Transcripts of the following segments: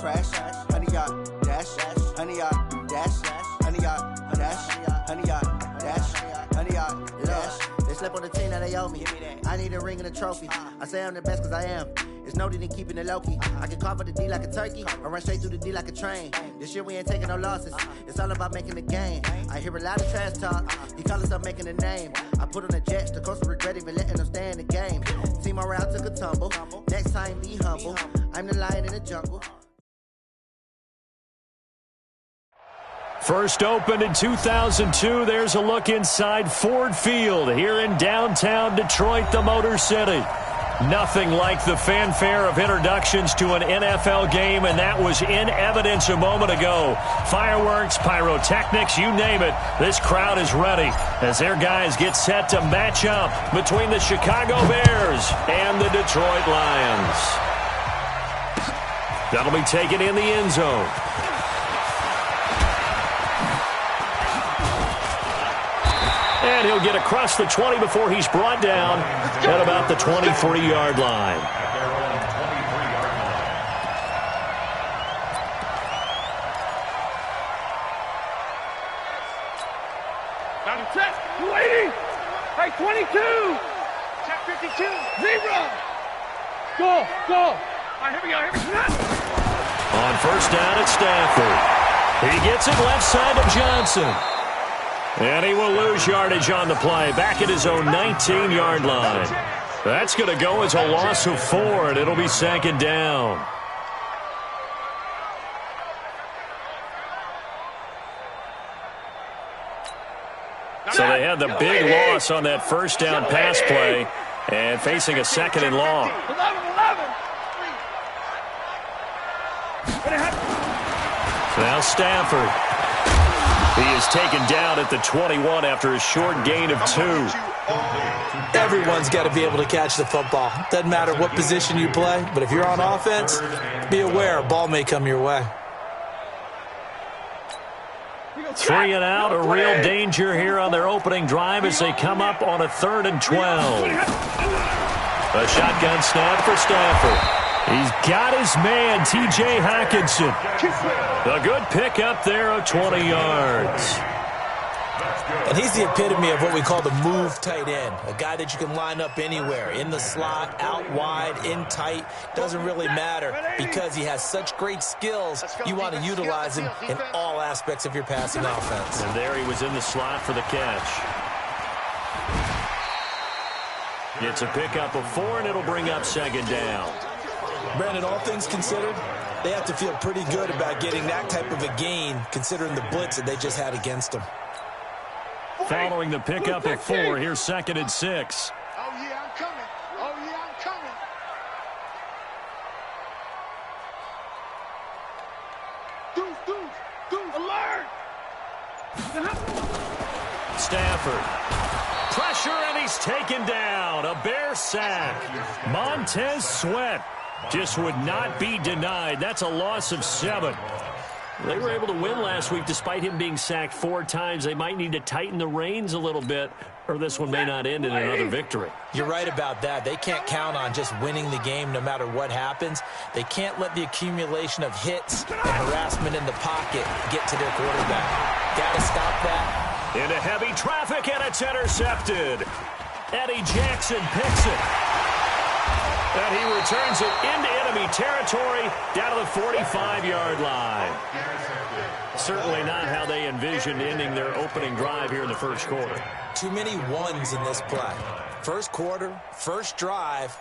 crash, 100 yard dash, 100 yard dash, 100 yard dash, 100 yard dash, 100 yard dash. They slip on the team that they owe me. I need a ring and a trophy. I say I'm the best cause I am. It's noted in keeping it low-key. I can carve up the D like a turkey or run straight through the D like a train. This year we ain't taking no losses. It's all about making the game. I hear a lot of trash talk. He call us making a name. I put on the Jets. The coast regret even letting them stay in the game. Team morale took a tumble. Next time be humble. I'm the lion in the jungle. First opened in 2002. There's a look inside Ford Field here in downtown Detroit, the Motor City. Nothing like the fanfare of introductions to an NFL game, and that was in evidence a moment ago. Fireworks, pyrotechnics, you name it. This crowd is ready as their guys get set to match up between the Chicago Bears and the Detroit Lions. That'll be taken in the end zone. And he'll get across the 20 before he's brought down at about the 23-yard line. Down to check. 280. Hey, 22. Check 52. 0. Go. All right, here we go. On first down at Stafford. He gets it left side of Johnson. And he will lose yardage on the play, back at his own 19-yard line. That's going to go as a loss of 4, and it'll be second down. So they had the big loss on that first down pass play, and facing a second and long. 11. Now Stafford. He is taken down at the 21 after a short gain of 2. Everyone's got to be able to catch the football. Doesn't matter what position you play, but if you're on offense, be aware a ball may come your way. 3 and out, a real danger here on their opening drive as they come up on a 3rd and 12. A shotgun snap for Stafford. He's got his man, T.J. Hockenson. A good pickup there of 20 yards. And he's the epitome of what we call the move tight end. A guy that you can line up anywhere, in the slot, out wide, in tight. Doesn't really matter because he has such great skills. You want to utilize him in all aspects of your passing offense. And there he was in the slot for the catch. It's a pickup of 4, and it'll bring up second down. Brandon, all things considered, they have to feel pretty good about getting that type of a gain considering the blitz that they just had against them. Following the pickup of 4, here's 2nd and 6. Oh, yeah, I'm coming. Deuce, alert! Stafford. Pressure, and he's taken down. A Bear sack. Montez Sweat just would not be denied. That's a loss of 7. They were able to win last week despite him being sacked 4 times. They might need to tighten the reins a little bit, or this one may not end in another victory. You're right about that. They can't count on just winning the game no matter what happens. They can't let the accumulation of hits and harassment in the pocket get to their quarterback. Got to stop that. Into heavy traffic, and it's intercepted. Eddie Jackson picks it. And he returns it into enemy territory down to the 45-yard line. Certainly not how they envisioned ending their opening drive here in the first quarter. Too many ones in this play. First quarter, first drive,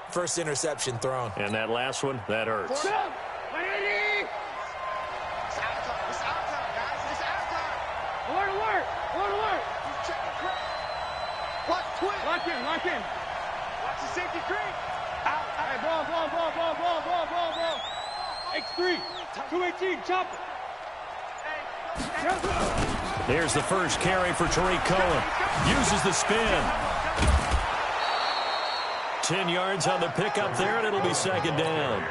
first interception thrown. And that last one, that hurts. Alert! Lock in. Watch the safety creep. Out. Hey, ball. X3, 218, chop it. Here's the first carry for Tariq Cohen. Uses the spin. 10 yards on the pickup there, and it'll be second down.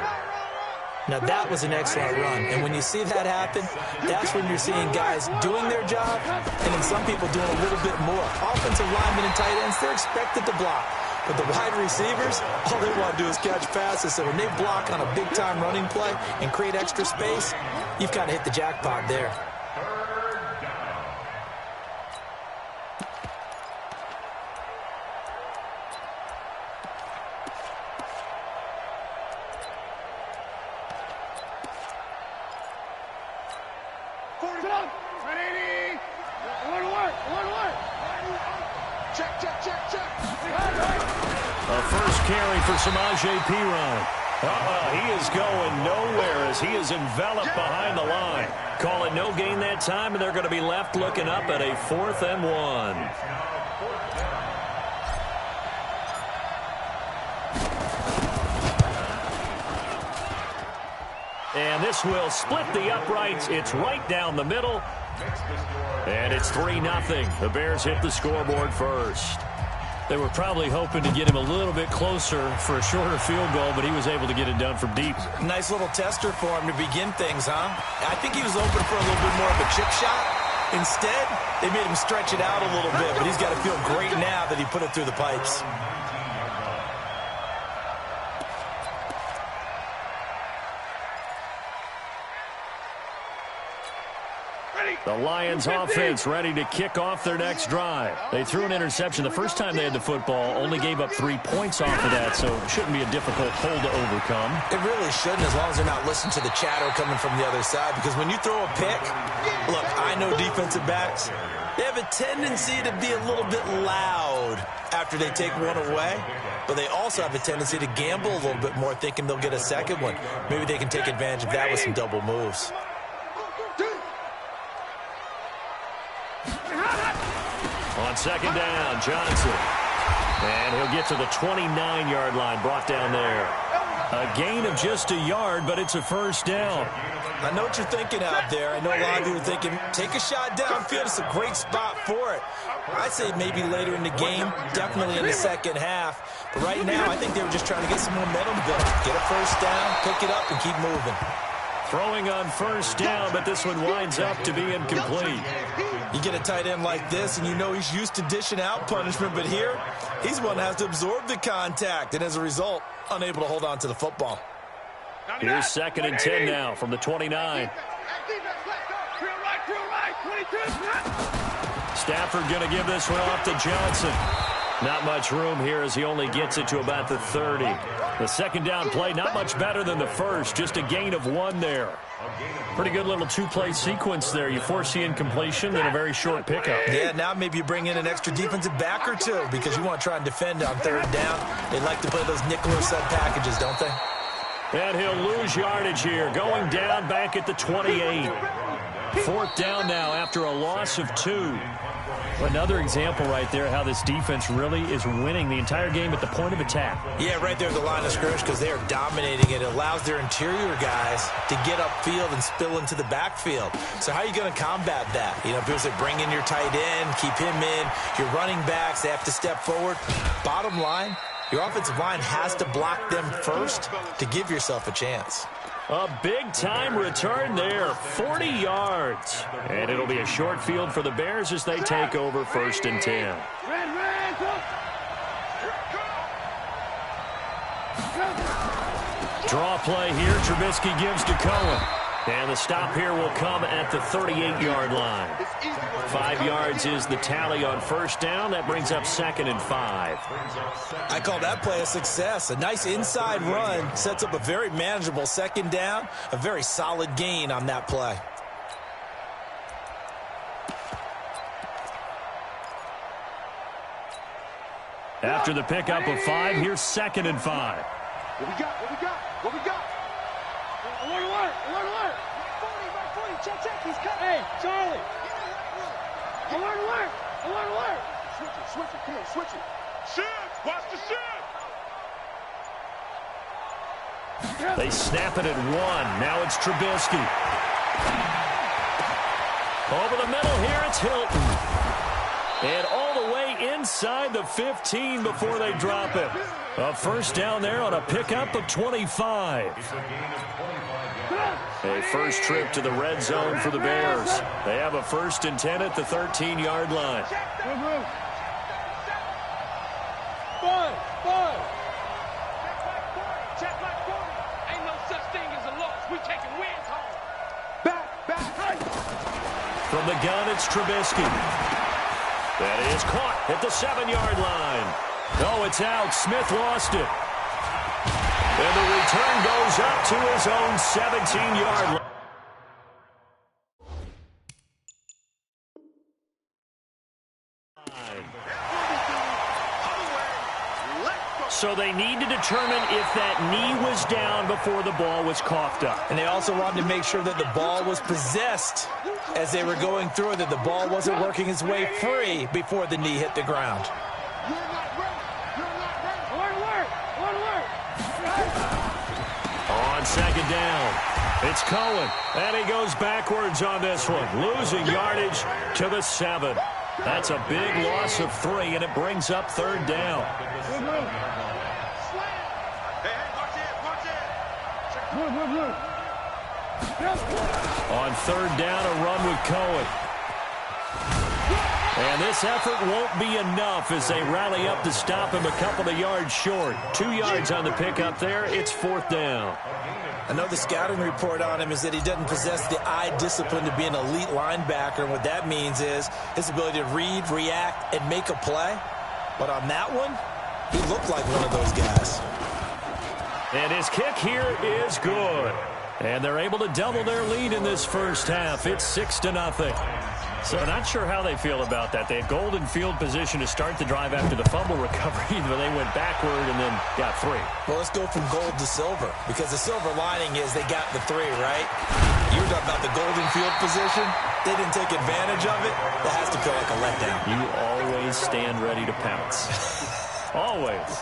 Now, that was an excellent run. And when you see that happen, that's when you're seeing guys doing their job and then some people doing a little bit more. Offensive linemen and tight ends, they're expected to block. But the wide receivers, all they want to do is catch passes. So when they block on a big-time running play and create extra space, you've kind of hit the jackpot there. A first carry for Samaje Perine. He is going nowhere as he is enveloped behind the line. Call it no gain that time, and they're going to be left looking up at a 4th and 1. And this will split the uprights. It's right down the middle. And it's 3-0. The Bears hit the scoreboard first. They were probably hoping to get him a little bit closer for a shorter field goal, but he was able to get it done from deep. Nice little tester for him to begin things, huh? I think he was open for a little bit more of a chip shot. Instead, they made him stretch it out a little bit, but he's got to feel great now that he put it through the pipes. The Lions offense ready to kick off their next drive. They threw an interception the first time they had the football, only gave up 3 points off of that, so it shouldn't be a difficult hole to overcome. It really shouldn't, as long as they're not listening to the chatter coming from the other side, because when you throw a pick, look, I know defensive backs, they have a tendency to be a little bit loud after they take one away, but they also have a tendency to gamble a little bit more, thinking they'll get a second one. Maybe they can take advantage of that with some double moves. On second down, Johnson. And he'll get to the 29-yard line, brought down there. A gain of just a yard, but it's a first down. I know what you're thinking out there. I know a lot of you are thinking, take a shot downfield. It's a great spot for it. I say maybe later in the game, definitely in the second half. But right now, I think they were just trying to get some momentum built. Get a first down, pick it up, and keep moving. Throwing on first down, but this one winds up to be incomplete. You get a tight end like this, and you know he's used to dishing out punishment, but here, he's one that has to absorb the contact, and as a result, unable to hold on to the football. Here's 2nd and 10 now from the 29. Stafford going to give this one off to Johnson. Not much room here as he only gets it to about the 30. The second down play, not much better than the first, just a gain of 1 there. Pretty good little 2-play sequence there. You force the incompletion, then a very short pickup. Yeah, now maybe you bring in an extra defensive back or two because you want to try and defend on 3rd down. They like to play those nickel or sub packages, don't they? And he'll lose yardage here, going down back at the 28. 4th down now after a loss of 2. Another example right there how this defense really is winning the entire game at the point of attack. Yeah, right there at the line of scrimmage because they are dominating it. It allows their interior guys to get upfield and spill into the backfield. So how are you going to combat that? You know, people say bring in your tight end, keep him in. Your running backs, they have to step forward. Bottom line, your offensive line has to block them first to give yourself a chance. A big-time return there, 40 yards. And it'll be a short field for the Bears as they take over 1st and 10. Draw play here, Trubisky gives to Cohen. And the stop here will come at the 38-yard line. 5 yards is the tally on first down. That brings up 2nd and 5. I call that play a success. A nice inside run sets up a very manageable second down. A very solid gain on that play. After the pickup of 5, here's 2nd and 5. What we got? What we got? What we got? Alert, alert, alert, alert. 40, check, he's cut. Hey, Charlie. Alert, alert, alert, alert. Switch it, come on, switch it. Shift, watch the shift. They snap it at 1. Now it's Trubisky. Over the middle here, it's Hilton. And all the way inside the 15 before they drop it. A first down there on a pickup of 25. A first trip to the red zone for the Bears. They have a 1st and 10 at the 13-yard line. Check like 40. Ain't no such thing as a loss. We taking wins home. Back, hey. From the gun, it's Trubisky. That is caught at the 7-yard line. No, it's out. Smith lost it. And the return goes up to his own 17-yard line. So they need to determine if that knee was down before the ball was coughed up. And they also wanted to make sure that the ball was possessed as they were going through it, that the ball wasn't working its way free before the knee hit the ground. On second down, it's Cohen, and he goes backwards on this one, losing yardage to the 7. That's a big loss of 3, and it brings up third down. On third down, a run with Cohen. And this effort won't be enough as they rally up to stop him a couple of yards short. 2 yards on the pickup there. It's fourth down. I know the scouting report on him is that he doesn't possess the eye discipline to be an elite linebacker. And what that means is his ability to read, react, and make a play. But on that one, he looked like one of those guys. And his kick here is good. And they're able to double their lead in this first half. It's 6-0. So not sure how they feel about that. They had golden field position to start the drive after the fumble recovery, but they went backward and then got 3. Well, let's go from gold to silver, because the silver lining is they got the 3, right? You were talking about the golden field position. They didn't take advantage of it. That has to feel like a letdown. You always stand ready to pounce. Always.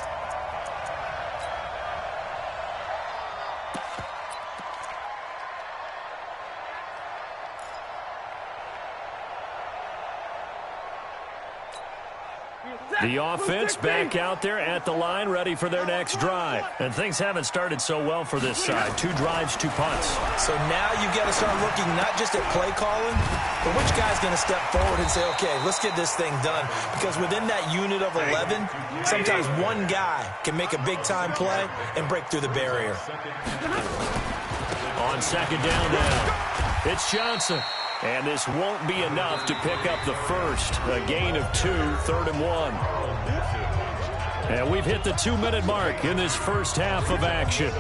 The offense back out there at the line, ready for their next drive. And things haven't started so well for this side. 2 drives, 2 punts. So now you got to start looking not just at play calling, but which guy's going to step forward and say, okay, let's get this thing done. Because within that unit of 11, sometimes one guy can make a big-time play and break through the barrier. On second down now, it's Johnson. And this won't be enough to pick up the first. A gain of 2, 3rd and 1. And we've hit the 2-minute mark in this first half of action.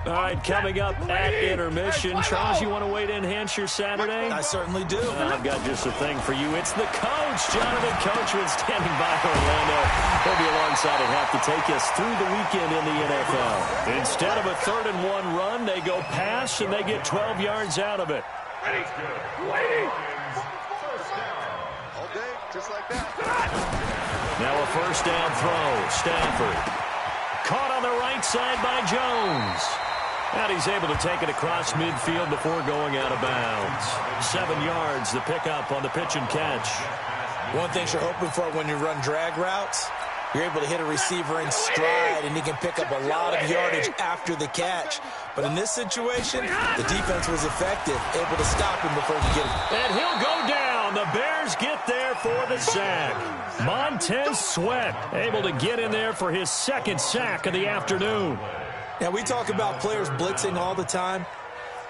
All right, coming up at intermission. Charles, you want to wait to enhance your Saturday? I certainly do. I've got just a thing for you. It's the coach, Jonathan Coachman, standing by Orlando. He'll be alongside and have to take us through the weekend in the NFL. Instead of a 3rd and 1 run, they go pass, and they get 12 yards out of it. Ready. All day, just like that. Now a first down throw. Stafford. Caught on the right side by Jones. And he's able to take it across midfield before going out of bounds. 7 yards, the pickup on the pitch and catch. One thing you're hoping for when you run drag routes, you're able to hit a receiver in stride, and he can pick up a lot of yardage after the catch. But in this situation, the defense was effective, able to stop him before he get him. And he'll go down. The Bears get there for the sack. Montez Sweat able to get in there for his 2nd sack of the afternoon. Now, we talk about players blitzing all the time.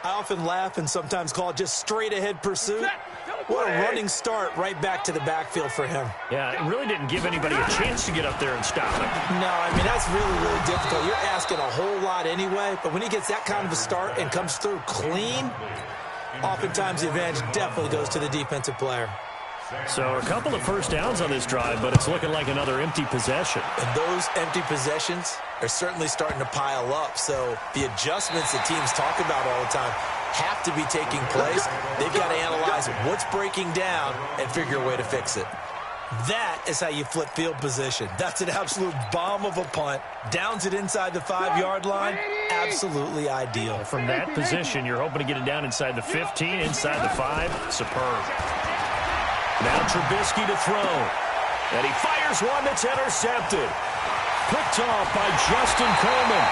I often laugh and sometimes call it just straight-ahead pursuit. What a running start right back to the backfield for him. Yeah, it really didn't give anybody a chance to get up there and stop him. No, I mean, that's really, really difficult. You're asking a whole lot anyway, but when he gets that kind of a start and comes through clean, oftentimes the advantage definitely goes to the defensive player. So a couple of first downs on this drive, but it's looking like another empty possession. And those empty possessions are certainly starting to pile up. So the adjustments that teams talk about all the time have to be taking place. They've got to analyze what's breaking down and figure a way to fix it. That is how you flip field position. That's an absolute bomb of a punt. Downs it inside the 5-yard line. Absolutely ideal. From that position, you're hoping to get it down inside the 15, inside the 5. Superb. Now Trubisky to throw. And he fires one that's intercepted. Picked off by Justin Coleman.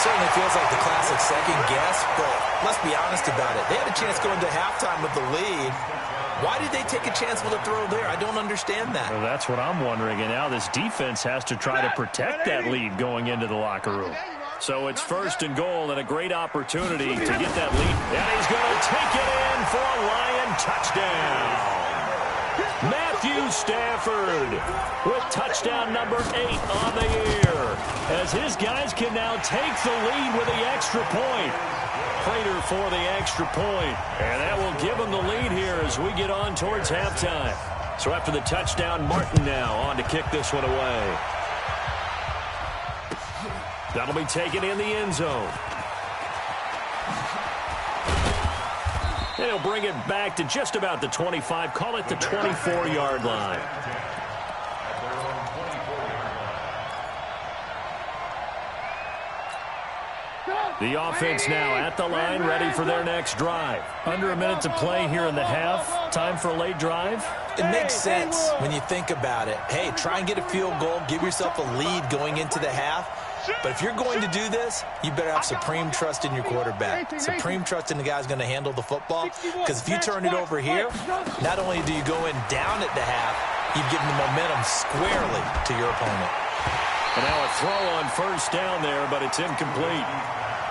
Certainly feels like the classic second guess, but let's be honest about it. They had a chance going to halftime with the lead. Why did they take a chance with a throw there? I don't understand that. Well, that's what I'm wondering. And now this defense has to try to protect that lead going into the locker room. So it's 1st and goal and a great opportunity to get that lead. And he's going to take it in for a Lion touchdown. Matthew Stafford with touchdown number 8 on the year, as his guys can now take the lead with the extra point. Prater for the extra point, and that will give them the lead here as we get on towards halftime. So after the touchdown, Martin now on to kick this one away. That'll be taken in the end zone. They'll bring it back to just about the 25, call it the 24-yard line. The offense now at the line, ready for their next drive. Under a minute to play here in the half. Time for a late drive. It makes sense when you think about it. Hey, try and get a field goal, give yourself a lead going into the half. But if you're going to do this, you better have supreme trust in your quarterback. Supreme trust in the guy's going to handle the football. Because if you turn it over here, not only do you go in down at the half, you've given the momentum squarely to your opponent. And now a throw on 1st down there, but it's incomplete.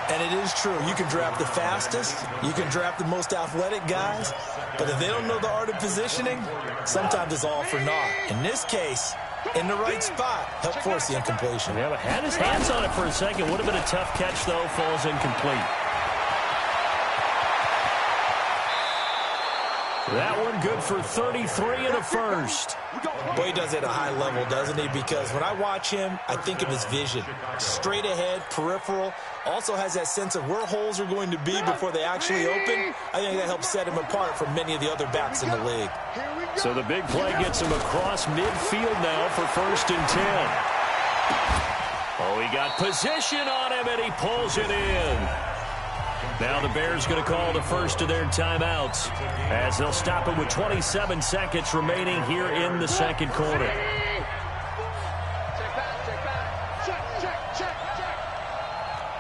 And it is true. You can draft the fastest. You can draft the most athletic guys. But if they don't know the art of positioning, sometimes it's all for naught. In this case, in the right spot, help force the incompletion. Yeah, but had his hands on it for a second. Would have been a tough catch, though. Falls incomplete. That one good for 33 in the first. Boy, he does it at a high level, doesn't he? Because when I watch him, I think of his vision. Straight ahead, peripheral. Also has that sense of where holes are going to be before they actually open. I think that helps set him apart from many of the other backs in the league. So the big play gets him across midfield now for 1st and 10. Oh, he got position on him, and he pulls it in. Now the Bears going to call the first of their timeouts as they'll stop it with 27 seconds remaining here in the second quarter. Check.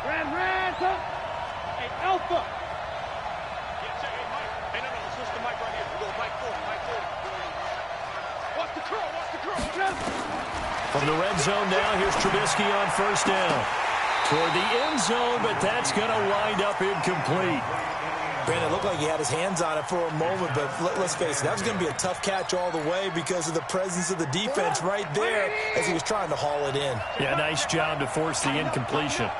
Red, up. Hey, Alpha. Hey, no, it's just the mic right here. We go mic forward. Watch the curl. From the red zone now, here's Trubisky on 1st down. Toward the end zone, but that's going to wind up incomplete. Brandon, it looked like he had his hands on it for a moment, but let's face it, that was going to be a tough catch all the way because of the presence of the defense right there as he was trying to haul it in. Yeah, nice job to force the incompletion.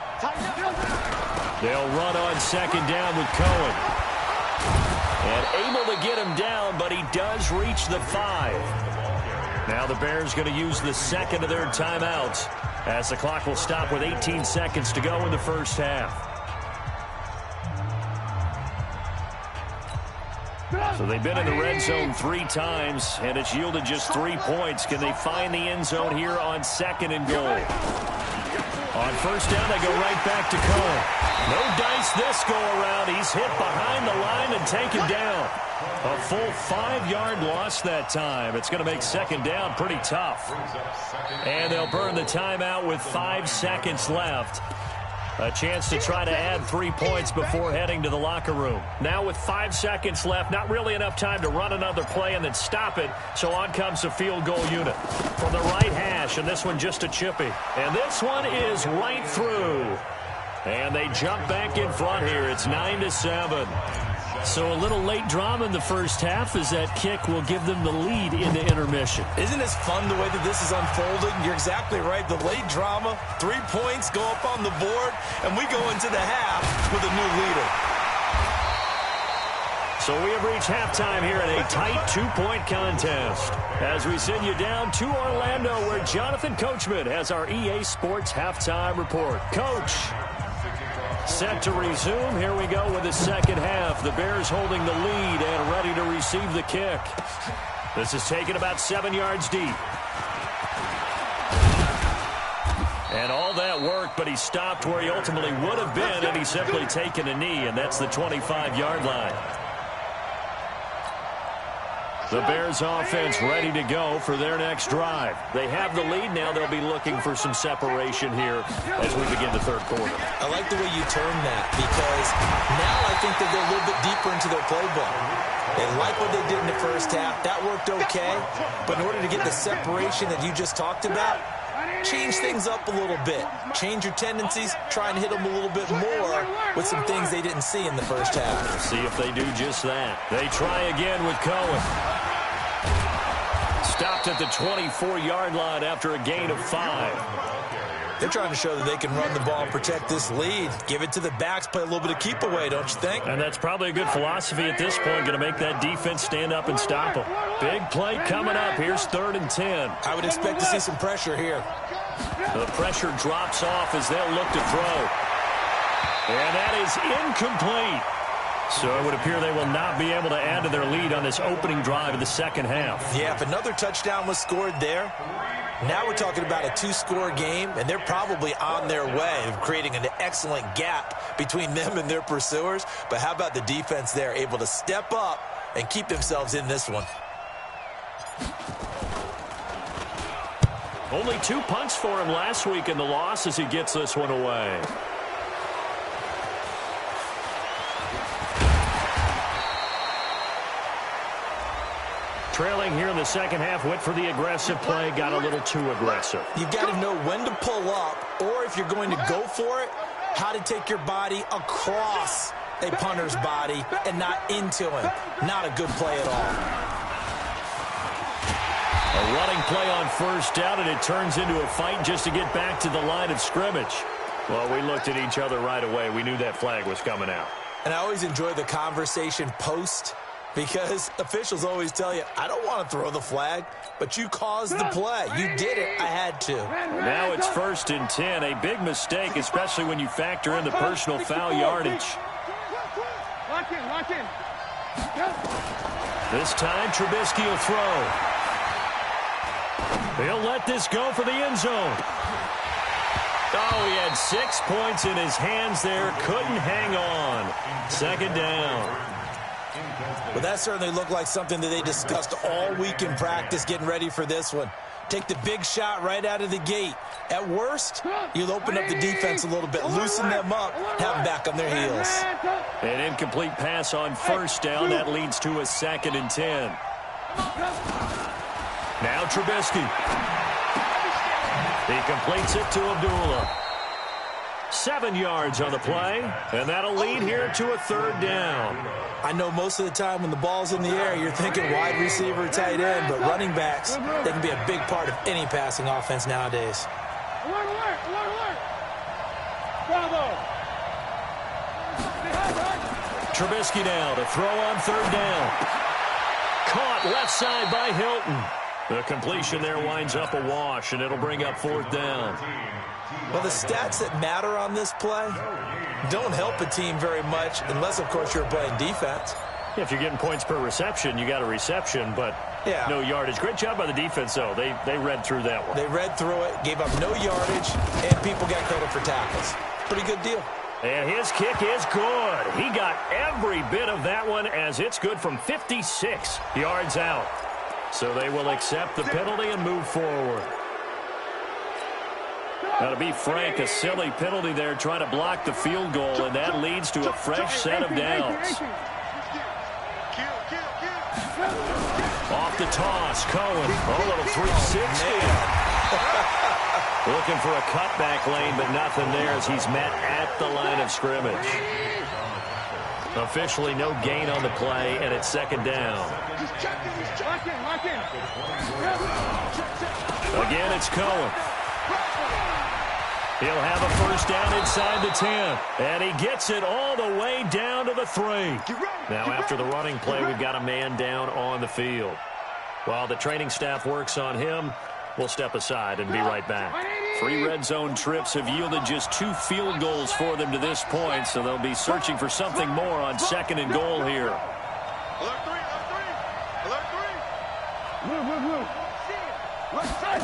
They'll run on 2nd down with Cohen. And able to get him down, but he does reach the 5. Now the Bears going to use the second of their timeouts as the clock will stop with 18 seconds to go in the first half. So they've been in the red zone 3 times, and it's yielded just 3 points. Can they find the end zone here on 2nd and goal? On 1st down, they go right back to Cohen. No dice this go-around. He's hit behind the line and taken down. A full 5-yard loss that time. It's going to make 2nd down pretty tough. And they'll burn the timeout with 5 seconds left. A chance to try to add 3 points before heading to the locker room. Now with 5 seconds left, not really enough time to run another play and then stop it. So on comes the field goal unit from the right hash, and this one just a chippy. And this one is right through. And they jump back in front here. It's 9-7. So a little late drama in the first half as that kick will give them the lead into intermission. Isn't this fun the way that this is unfolding? You're exactly right. The late drama, 3 points go up on the board, and we go into the half with a new leader. So we have reached halftime here in a tight 2-point contest as we send you down to Orlando where Jonathan Coachman has our EA Sports halftime report. Coach, set to resume. Here we go with the second half. The Bears holding the lead and ready to receive the kick. This is taken about 7 yards deep. And all that work, but he stopped where he ultimately would have been, and he's simply taken a knee, and that's the 25-yard line. The Bears offense ready to go for their next drive. They have the lead now. They'll be looking for some separation here as we begin the third quarter. I like the way you term that, because now I think they go a little bit deeper into their playbook. They like what they did in the first half. That worked okay. But in order to get the separation that you just talked about, change things up a little bit. Change your tendencies. Try and hit them a little bit more with some things they didn't see in the first half. See if they do just that. They try again with Cohen. Stopped at the 24-yard line after a gain of 5. They're trying to show that they can run the ball and protect this lead. Give it to the backs, play a little bit of keep away, don't you think? And that's probably a good philosophy at this point, going to make that defense stand up and stop them. Big play coming up. Here's 3rd and 10. I would expect to see some pressure here. The pressure drops off as they'll look to throw. And that is incomplete. So it would appear they will not be able to add to their lead on this opening drive of the second half. Yeah, if another touchdown was scored there, now we're talking about a 2-score game, and they're probably on their way of creating an excellent gap between them and their pursuers. But how about the defense there, able to step up and keep themselves in this one? Only 2 punts for him last week in the loss as he gets this one away. Trailing here in the second half, went for the aggressive play, got a little too aggressive. You've got to know when to pull up, or if you're going to go for it, how to take your body across a punter's body and not into him. Not a good play at all. A running play on first down, and it turns into a fight just to get back to the line of scrimmage. Well, we looked at each other right away. We knew that flag was coming out. And I always enjoy the conversation post, because officials always tell you, I don't want to throw the flag, but you caused the play. You did it. I had to. Now it's 1st and 10. A big mistake, especially when you factor in the personal foul yardage. Lock in, lock in. This time, Trubisky will throw. He'll let this go for the end zone. Oh, he had 6 points in his hands there. Couldn't hang on. 2nd down. Well, that certainly looked like something that they discussed all week in practice getting ready for this one. Take the big shot right out of the gate. At worst, you'll open up the defense a little bit, loosen them up, have them back on their heels. An incomplete pass on first down. That leads to a 2nd and 10. Now Trubisky. He completes it to Abdullah. 7 yards on the play, and that'll lead here to a 3rd down. I know most of the time when the ball's in the air, you're thinking wide receiver, tight end, but running backs, they can be a big part of any passing offense nowadays. Alert, alert, alert, alert. Bravo. Trubisky now to throw on 3rd down. Caught left side by Hilton. The completion there winds up a wash, and it'll bring up 4th down. Well, the stats that matter on this play don't help a team very much unless, of course, you're playing defense. If you're getting points per reception, you got a reception, but no yardage. Great job by the defense, though. They read through that one. They read through it, gave up no yardage, and people got credit for tackles. Pretty good deal. And his kick is good. He got every bit of that one, as it's good from 56 yards out. So they will accept the penalty and move forward. Now, to be frank, a silly penalty there trying to block the field goal, and that leads to a fresh set of downs. Off the toss, Cohen. Oh, a little 360. Looking for a cutback lane, but nothing there as he's met at the line of scrimmage. Officially no gain on the play, and it's 2nd down. Again, it's Cohen. He'll have a 1st down inside the 10. And he gets it all the way down to the 3. Now, after the running play, we've got a man down on the field. While the training staff works on him, we'll step aside and be right back. 3 red zone trips have yielded just 2 field goals for them to this point, so they'll be searching for something more on 2nd and goal here. Alert 3, alert 3. Alert 3. Move, move, move. Left side.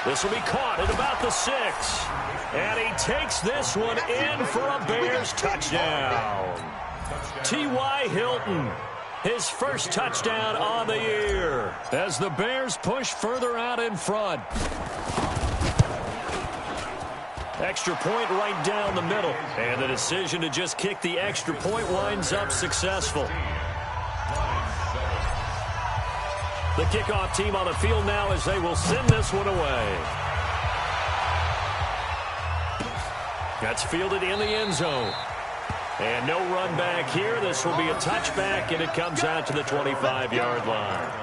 This will be caught at about the 6. And he takes this one in for a Bears touchdown. T.Y. Hilton his first touchdown on the year as the Bears push further out in front. Extra point right down the middle. And the decision to just kick the extra point winds up successful. The kickoff team on the field now as they will send this one away. That's fielded in the end zone. And no run back here. This will be a touchback, and it comes out to the 25-yard line.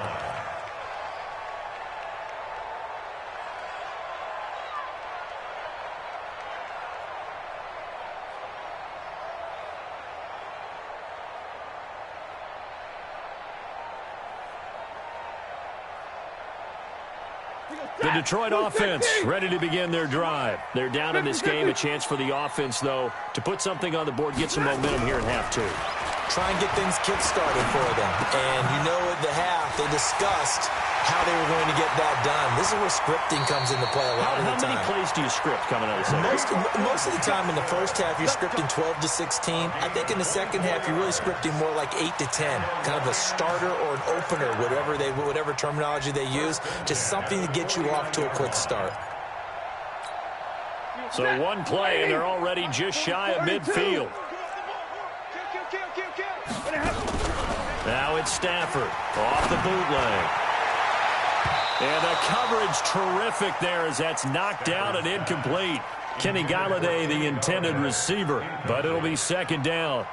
The Detroit offense ready to begin their drive. They're down in this game. A chance for the offense, though, to put something on the board, get some momentum here in half two. Try and get things kick-started for them. And you know at the half, they discussed how they were going to get that done. This is where scripting comes into play a lot of the time. How many plays do you script coming out of the second? Most of the time in the first half, you're scripting 12 to 16. I think in the second half, you're really scripting more like 8 to 10. Kind of a starter or an opener, whatever terminology they use, just something to get you off to a quick start. So one play, and they're already just shy of midfield. Now it's Stafford off the bootleg. And the coverage terrific there as that's knocked down and incomplete. Kenny Galladay, the intended receiver, but it'll be second down.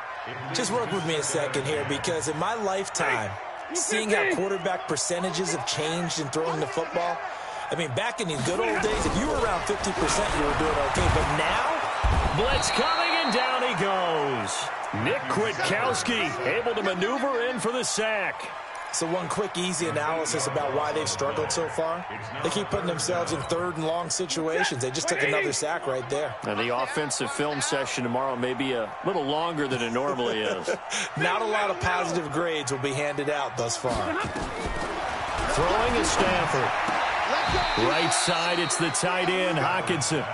Just work with me a second here, because in my lifetime, seeing how quarterback percentages have changed in throwing the football, I mean, back in the good old days, if you were around 50%, you were doing okay. But now, blitz coming, and down he goes. Nick Kwiatkowski able to maneuver in for the sack. So one quick, easy analysis about why they've struggled so far. They keep putting themselves in third and long situations. They just took another sack right there. And the offensive film session tomorrow may be a little longer than it normally is. Not a lot of positive grades will be handed out thus far. Throwing is Stafford. Right side, it's the tight end, Hockenson.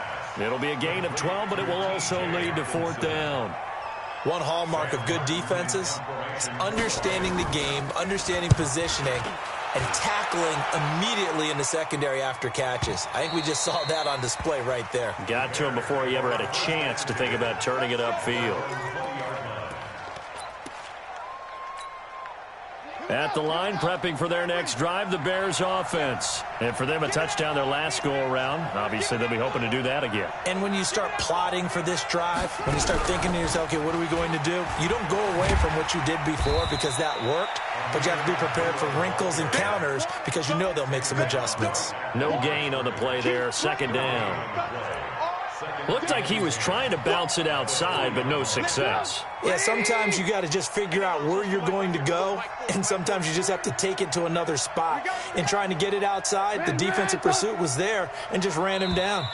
It'll be a gain of 12, but it will also lead to fourth down. One hallmark of good defenses is understanding the game, understanding positioning, and tackling immediately in the secondary after catches. I think we just saw that on display right there. Got to him before he ever had a chance to think about turning it upfield. At the line, prepping for their next drive, the Bears offense. And for them, a touchdown their last go-around. Obviously, they'll be hoping to do that again. And when you start plotting for this drive, when you start thinking to yourself, okay, what are we going to do? You don't go away from what you did before because that worked, but you have to be prepared for wrinkles and counters because you know they'll make some adjustments. No gain on the play there, second down. Looked like he was trying to bounce it outside, but no success. Yeah, sometimes you got to just figure out where you're going to go, and sometimes you just have to take it to another spot. In trying to get it outside, the defensive pursuit was there and just ran him down.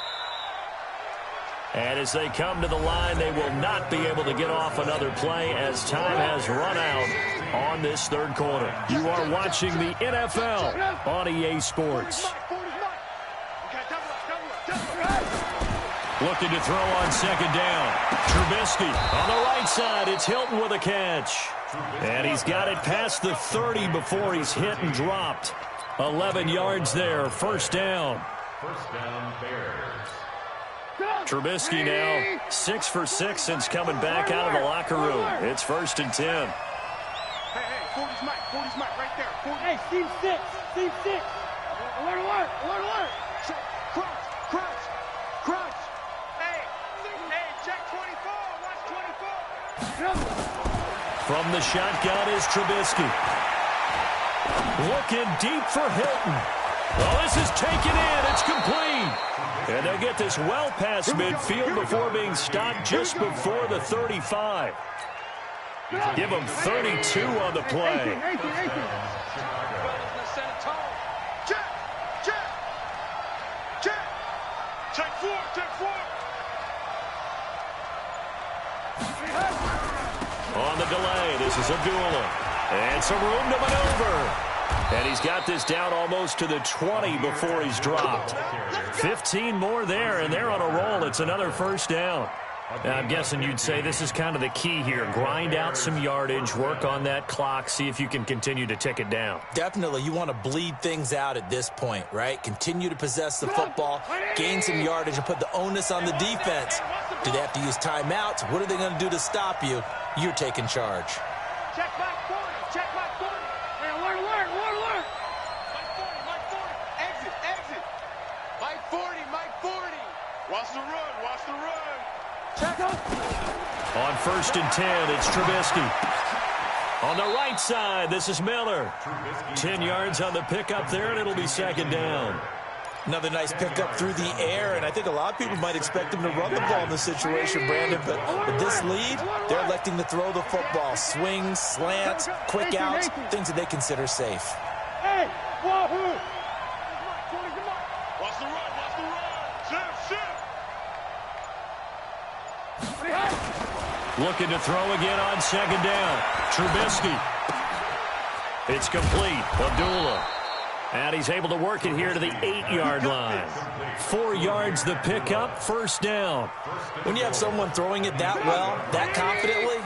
And as they come to the line, they will not be able to get off another play as time has run out on this third quarter. You are watching the NFL on EA Sports. Looking to throw on second down. Trubisky on the right side. It's Hilton with a catch. And he's got it past the 30 before he's hit and dropped. 11 yards there. First down. Trubisky now 6 for 6 since coming back out of the locker room. It's 1st and 10. Hey, 40's Mike right there. 40. Hey, Steve 6. Alert. Crouch. Hey, check 24. Watch 24. From the shotgun is Trubisky. Looking deep for Hilton. Well, this is taken in. It's complete. And they'll get this well past midfield before being stopped just before the 35. Give them 32 on the play. Check four. On the delay, this is Abdullah. And some room to maneuver. And he's got this down almost to the 20 before he's dropped. 15 more there, and they're on a roll. It's another first down. Now, I'm guessing you'd say this is kind of the key here. Grind out some yardage, work on that clock, see if you can continue to tick it down. Definitely. You want to bleed things out at this point, right? Continue to possess the football, gain some yardage, and put the onus on the defense. Do they have to use timeouts? What are they going to do to stop you? You're taking charge. Check back 40. Check back 40. Hey, alert, alert, alert, alert. Mike 40. Exit. Mike 40. Watch the run. Check up. On 1st and 10, it's Trubisky. On the right side, this is Miller. 10 yards on the pickup there, and it'll be 2nd down. Another nice pickup through the air, and I think a lot of people might expect him to run the ball in this situation, Brandon, but with this lead, they're electing to throw the football. Swings, slants, quick outs, things that they consider safe. Hey, wahoo! Watch the run. Shift. Looking to throw again on 2nd down. Trubisky. It's complete. Abdullah. And he's able to work it here to the 8-yard line. 4 yards the pickup, 1st down. When you have someone throwing it that well, that confidently,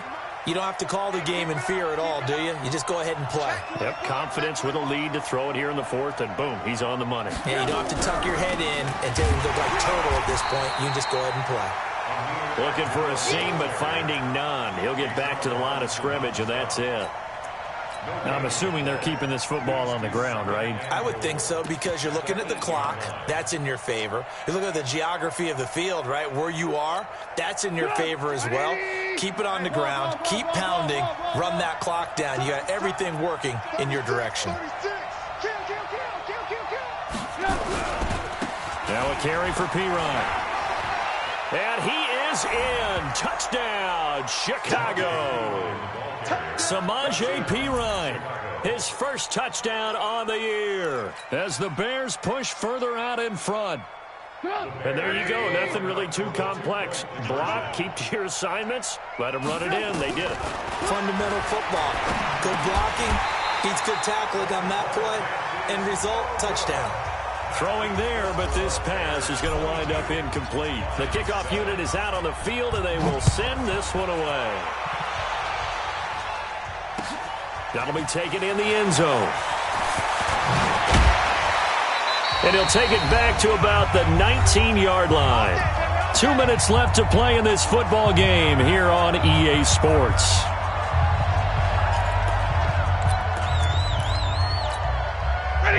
you don't have to call the game in fear at all, do you? You just go ahead and play. Yep, confidence with a lead to throw it here in the 4th, and boom, he's on the money. Yeah, you don't have to tuck your head in and take the right total at this point. You can just go ahead and play. Looking for a seam, but finding none. He'll get back to the line of scrimmage, and that's it. Now, I'm assuming they're keeping this football on the ground, right? I would think so, because you're looking at the clock. That's in your favor. You look at the geography of the field, right, where you are. That's in your favor as well. Keep it on the ground. Keep pounding. Run that clock down. You got everything working in your direction. Now a carry for Pirine. And he is in. Touchdown, Chicago. Samaje Pirine, his first touchdown on the year as the Bears push further out in front. And there you go. Nothing really too complex. Block, keep to your assignments, let them run it in. They did it. Fundamental football. Good blocking, beats good tackling on that play. End result, touchdown. Throwing there, but this pass is going to wind up incomplete. The kickoff unit is out on the field, and they will send this one away. That'll be taken in the end zone. And he'll take it back to about the 19-yard line. 2 minutes left to play in this football game here on EA Sports.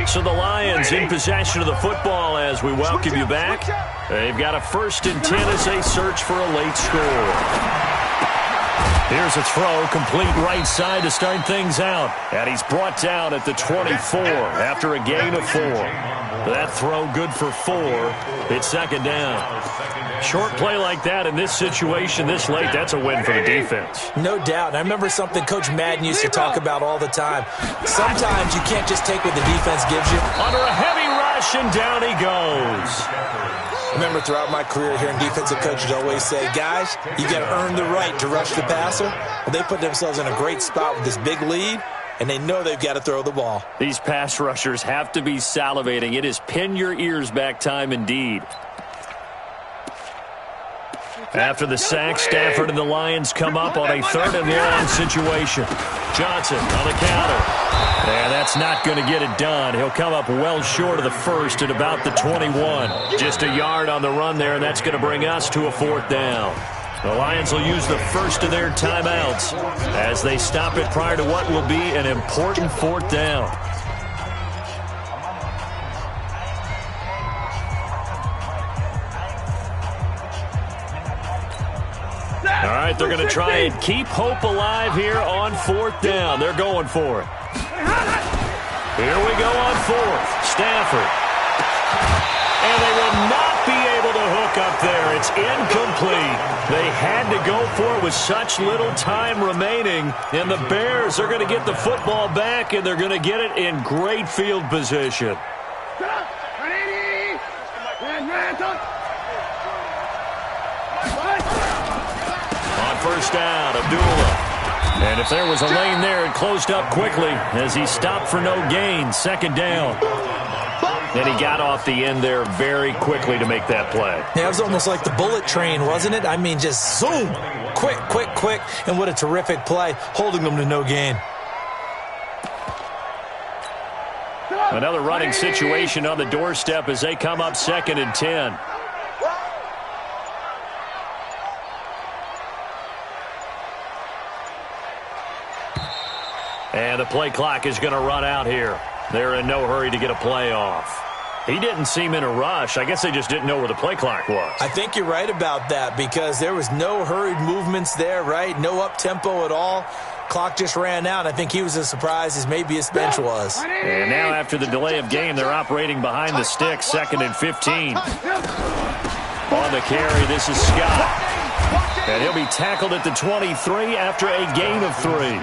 So the Lions in possession of the football as we welcome you back. They've got a 1st and 10 as they search for a late score. Here's a throw, complete right side to start things out. And he's brought down at the 24 after a gain of 4. That throw good for 4. It's 2nd down. Short play like that in this situation this late, that's a win for the defense. No doubt. I remember something Coach Madden used to talk about all the time. Sometimes you can't just take what the defense gives you. Under a heavy rush, and down he goes. Remember, throughout my career, hearing defensive coaches always say, guys, you got to earn the right to rush the passer. Well, they put themselves in a great spot with this big lead, and they know they've got to throw the ball. These pass rushers have to be salivating. It is pin your ears back time indeed. After the sack, Stafford and the Lions come up on a 3rd and long situation. Johnson on the counter. And that's not going to get it done. He'll come up well short of the 1st at about the 21. Just a yard on the run there, and that's going to bring us to a 4th down. The Lions will use the first of their timeouts as they stop it prior to what will be an important 4th down. All right, they're going to try and keep hope alive here on 4th down. They're going for it. Here we go on 4th. Stafford. And they will not be able to hook up there. It's incomplete. They had to go for it with such little time remaining. And the Bears are going to get the football back, and they're going to get it in great field position. On 1st down, Abdullah. And if there was a lane there, it closed up quickly as he stopped for no gain. 2nd down. And he got off the end there very quickly to make that play. Yeah, it was almost like the bullet train, wasn't it? I mean, just zoom, quick, quick, quick, and what a terrific play, holding them to no gain. Another running situation on the doorstep as they come up 2nd and 10. And the play clock is going to run out here. They're in no hurry to get a play off. He didn't seem in a rush. I guess they just didn't know where the play clock was. I think you're right about that because there was no hurried movements there, right? No up-tempo at all. Clock just ran out. I think he was as surprised as maybe his bench was. And now after the delay of game, they're operating behind the sticks, 2nd and 15. On the carry, this is Scott. And he'll be tackled at the 23 after a gain of 3.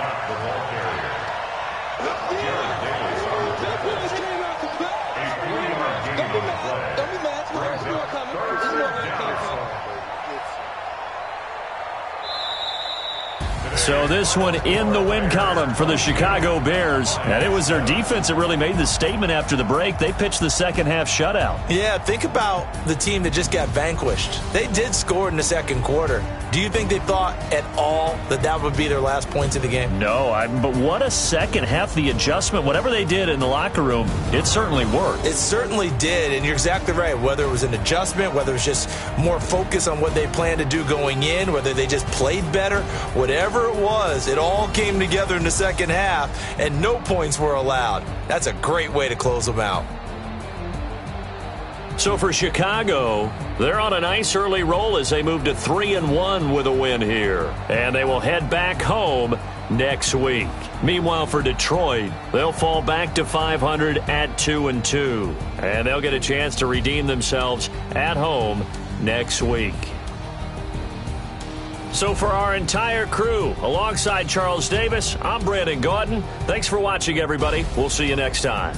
So this one in the win column for the Chicago Bears. And it was their defense that really made the statement after the break. They pitched the second half shutout. Yeah, think about the team that just got vanquished. They did score in the second quarter. Do you think they thought at all that that would be their last points of the game? No, but what a second half. The adjustment, whatever they did in the locker room, it certainly worked. It certainly did, and you're exactly right. Whether it was an adjustment, whether it was just more focus on what they planned to do going in, whether they just played better, whatever it was, it all came together in the second half, and no points were allowed. That's a great way to close them out. So for Chicago, they're on a nice early roll as they move to 3-1 with a win here. And they will head back home next week. Meanwhile, for Detroit, they'll fall back to 500 at 2-2. And they'll get a chance to redeem themselves at home next week. So for our entire crew, alongside Charles Davis, I'm Brandon Gordon. Thanks for watching, everybody. We'll see you next time.